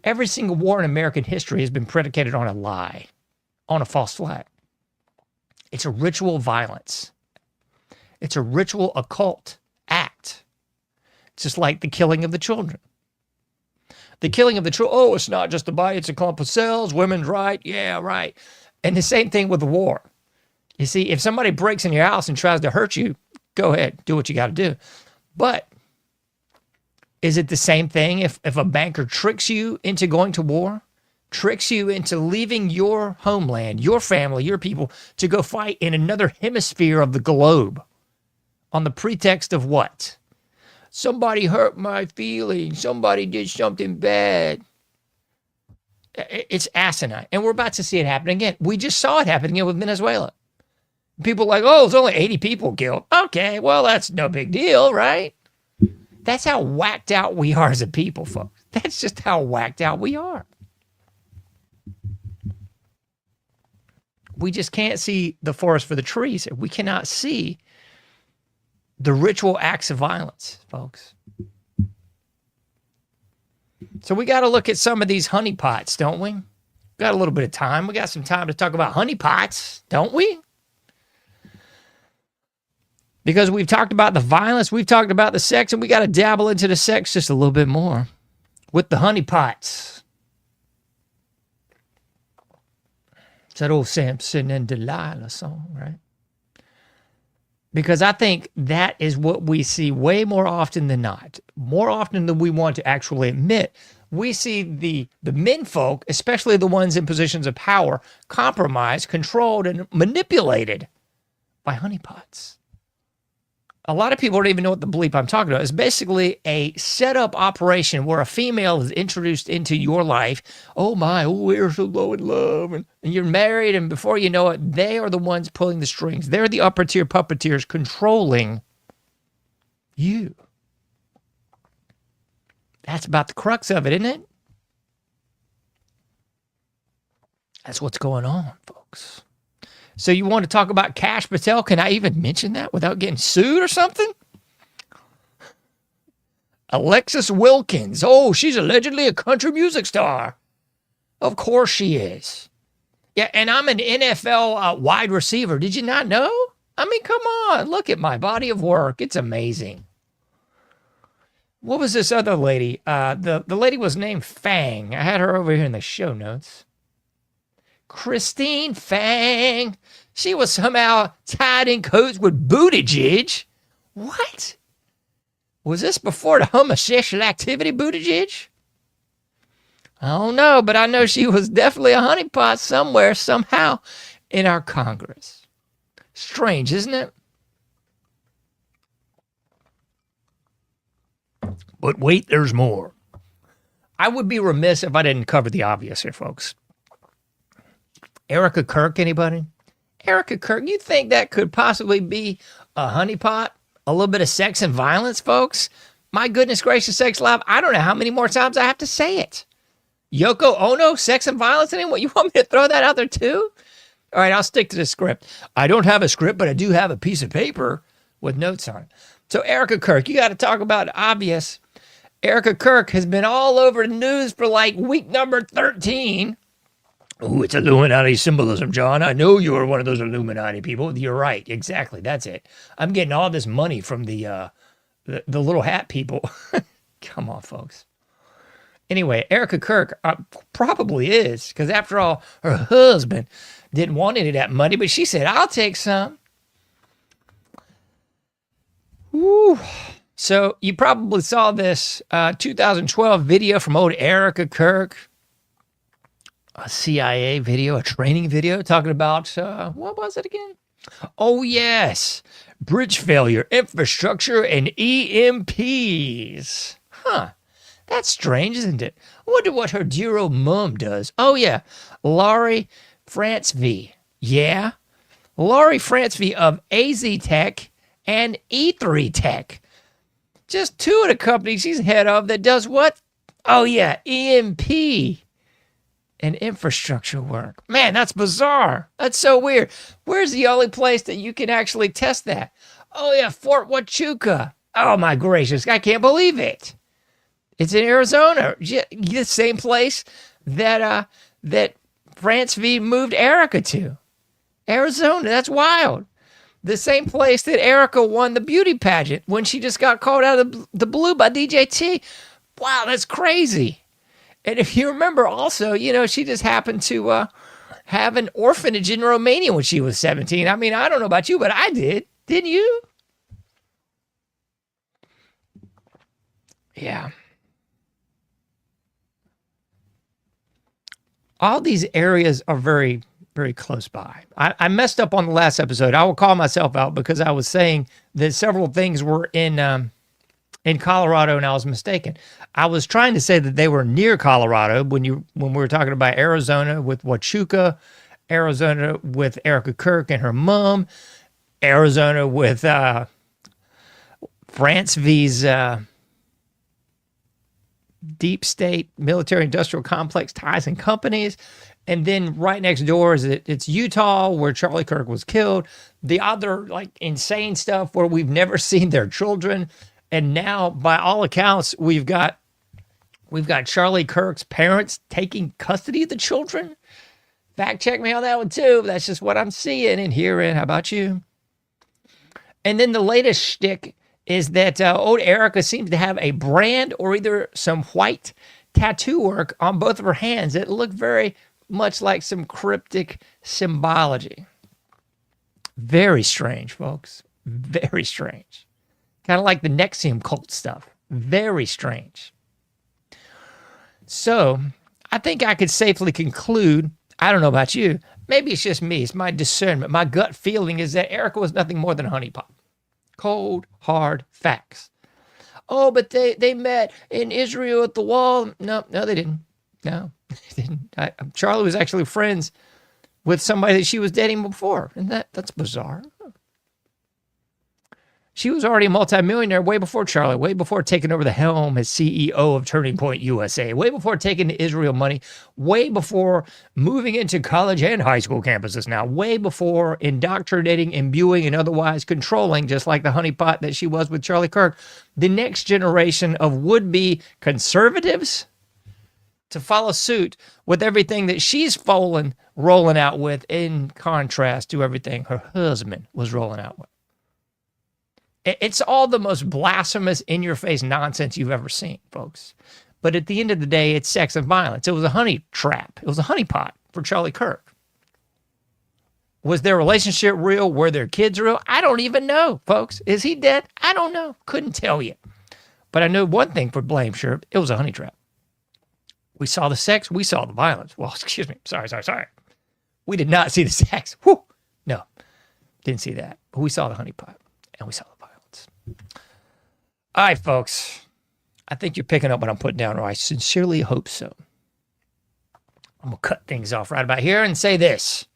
Every single war in American history has been predicated on a lie, on a false flag. It's a ritual violence. It's a ritual occult act. It's just like the killing of the children. The killing of the children, oh, it's not just a body, it's a clump of cells, women's right, yeah, right. And the same thing with the war. You see, if somebody breaks in your house and tries to hurt you, go ahead, do what you got to do. But is it the same thing if a banker tricks you into going to war, tricks you into leaving your homeland, your family, your people, to go fight in another hemisphere of the globe on the pretext of what? Somebody hurt my feelings. Somebody did something bad. It's asinine. And we're about to see it happen again. We just saw it happen again with Venezuela. People are like, oh, it's only 80 people killed. Okay, well, that's no big deal, right? That's how whacked out we are as a people, folks. That's just how whacked out we are. We just can't see the forest for the trees. We cannot see the ritual acts of violence, folks. So we got to look at some of these honeypots, don't we? Got a little bit of time. We got some time to talk about honeypots, don't we? Because we've talked about the violence, we've talked about the sex, and we got to dabble into the sex just a little bit more with the honeypots. It's that old Samson and Delilah song, right? Because I think that is what we see way more often than not. More often than we want to actually admit. We see the men folk, especially the ones in positions of power, compromised, controlled, and manipulated by honeypots. A lot of people don't even know what the bleep I'm talking about. It's basically a setup operation where a female is introduced into your life. Oh my, oh, we're so low in love. And you're married, and before you know it, they are the ones pulling the strings. They're the upper tier puppeteers controlling you. That's about the crux of it, isn't it? That's what's going on, folks. So you want to talk about Kash Patel? Can I even mention that without getting sued or something? Alexis Wilkins. Oh, she's allegedly a country music star. Of course she is. Yeah, and I'm an NFL wide receiver. Did you not know? I mean, come on. Look at my body of work. It's amazing. What was this other lady? The lady was named Fang. I had her over here in the show notes. Christine Fang. She was somehow tied in codes with Buttigieg. What? Was this before the homosexual activity, Buttigieg? I don't know, but I know she was definitely a honeypot somewhere, somehow, in our Congress. Strange, isn't it? But wait, there's more. I would be remiss if I didn't cover the obvious here, folks. Erica Kirk, anybody? Erica Kirk, you think that could possibly be a honeypot? A little bit of sex and violence, folks? My goodness gracious, sex life. I don't know how many more times I have to say it. Yoko Ono, sex and violence? Anyone? You want me to throw that out there too? All right, I'll stick to the script. I don't have a script, but I do have a piece of paper with notes on it. So Erica Kirk, you got to talk about obvious. Erica Kirk has been all over the news for like week number 13. Oh, it's Illuminati symbolism, John. I know you are one of those Illuminati people. You're right. Exactly. That's it. I'm getting all this money from the little hat people. Come on, folks. Anyway, Erica Kirk probably is, because after all, her husband didn't want any of that money, but she said, I'll take some. Woo. So you probably saw this 2012 video from old Erica Kirk, a CIA video, a training video talking about, what was it again? Oh, yes, bridge failure, infrastructure, and EMPs. Huh, that's strange, isn't it? I wonder what her dear old mom does. Oh, yeah, Laurie Francevy. Yeah, Laurie Francevy of AZ Tech and E3 Tech. Just two of the companies she's head of that does what? Oh, yeah, EMP and infrastructure work. Man, that's bizarre. That's so weird. Where's the only place that you can actually test that? Oh, yeah, Fort Huachuca. Oh, my gracious. I can't believe it. It's in Arizona. The same place that France V moved Erica to. Arizona. That's wild. The same place that Erica won the beauty pageant when she just got called out of the blue by DJT. Wow, that's crazy. And if you remember also, she just happened to have an orphanage in Romania when she was 17. I mean, I don't know about you, but I did. Didn't you? Yeah. All these areas are very, very close by. I messed up on the last episode. I will call myself out because I was saying that several things were in Colorado, and I was mistaken. I was trying to say that they were near Colorado when we were talking about Arizona with Huachuca, Arizona with Erica Kirk and her mom, Arizona with France V's deep state military industrial complex ties and companies. And then right next door is it's Utah, where Charlie Kirk was killed. The other like insane stuff where we've never seen their children. And now, by all accounts, we've got Charlie Kirk's parents taking custody of the children. Fact check me on that one too. That's just what I'm seeing and hearing. How about you? And then the latest shtick is that old Erica seems to have a brand or either some white tattoo work on both of her hands that look very much like some cryptic symbology. Very strange, folks. Very strange. Kind of like the Nexium cult stuff. Very strange. So, I think I could safely conclude, I don't know about you, maybe it's just me, it's my discernment. My gut feeling is that Erica was nothing more than a honeypot. Cold, hard facts. Oh, but they met in Israel at the wall. No, they didn't. No, they didn't. Charlie was actually friends with somebody that she was dating before, and that's bizarre. She was already a multimillionaire way before Charlie, way before taking over the helm as CEO of Turning Point USA, way before taking the Israel money, way before moving into college and high school campuses now, way before indoctrinating, imbuing, and otherwise controlling, just like the honeypot that she was with Charlie Kirk, the next generation of would-be conservatives to follow suit with everything that she's rolling out with, in contrast to everything her husband was rolling out with. It's all the most blasphemous, in-your-face nonsense you've ever seen, folks. But at the end of the day, it's sex and violence. It was a honey trap. It was a honeypot for Charlie Kirk. Was their relationship real? Were their kids real? I don't even know, folks. Is he dead? I don't know. Couldn't tell you. But I know one thing for blame sure. It was a honey trap. We saw the sex. We saw the violence. Well, excuse me. Sorry. We did not see the sex. Whew. No, didn't see that. But we saw the honeypot, and we saw the violence. All right, folks. I think you're picking up what I'm putting down, or I sincerely hope so. I'm going to cut things off right about here and say this.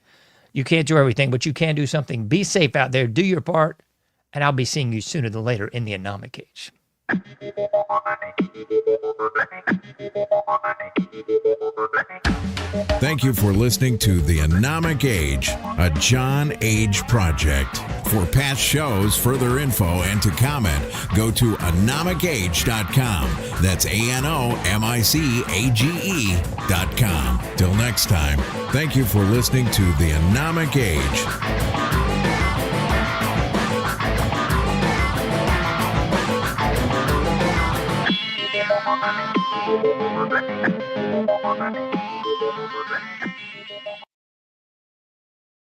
You can't do everything, but you can do something. Be safe out there. Do your part, and I'll be seeing you sooner than later in the Anomic Cage. Thank you for listening to The Anomic Age, a John Age project. For past shows, further info, and to comment, go to anomicage.com. That's ANOMICAGE.com. Till next time, thank you for listening to The Anomic Age.